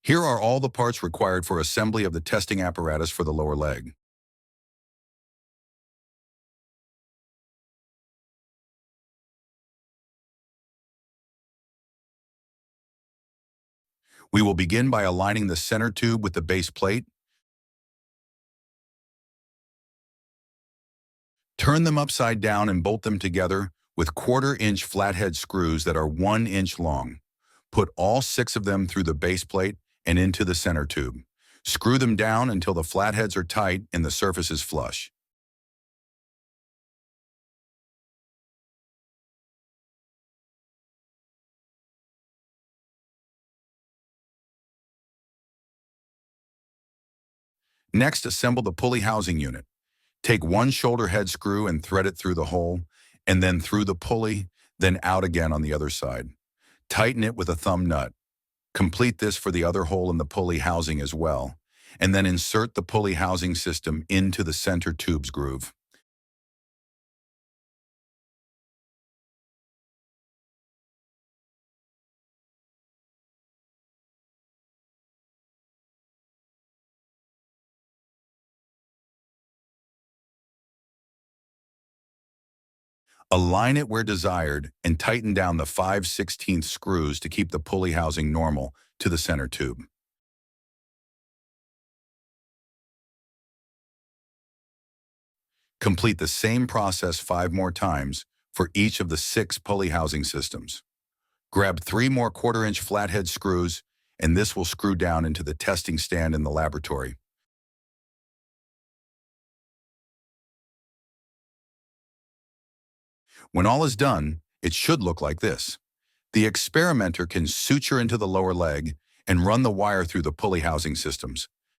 Here are all the parts required for assembly of the testing apparatus for the lower leg. We will begin by aligning the center tube with the base plate. Turn them upside down and bolt them together with 1/4-inch flathead screws that are 1 inch long. Put all 6 of them through the base plate and into the center tube. Screw them down until the flatheads are tight and the surface is flush. Next, assemble the pulley housing unit. Take one shoulder head screw and thread it through the hole, and then through the pulley, then out again on the other side. Tighten it with a thumb nut. Complete this for the other hole in the pulley housing as well, and then insert the pulley housing system into the center tube's groove. Align it where desired and tighten down the 5/16 screws to keep the pulley housing normal to the center tube. Complete the same process 5 more times for each of the 6 pulley housing systems. Grab 3 more 1/4-inch flathead screws, and this will screw down into the testing stand in the laboratory. When all is done, it should look like this. The experimenter can suture into the lower leg and run the wire through the pulley housing systems.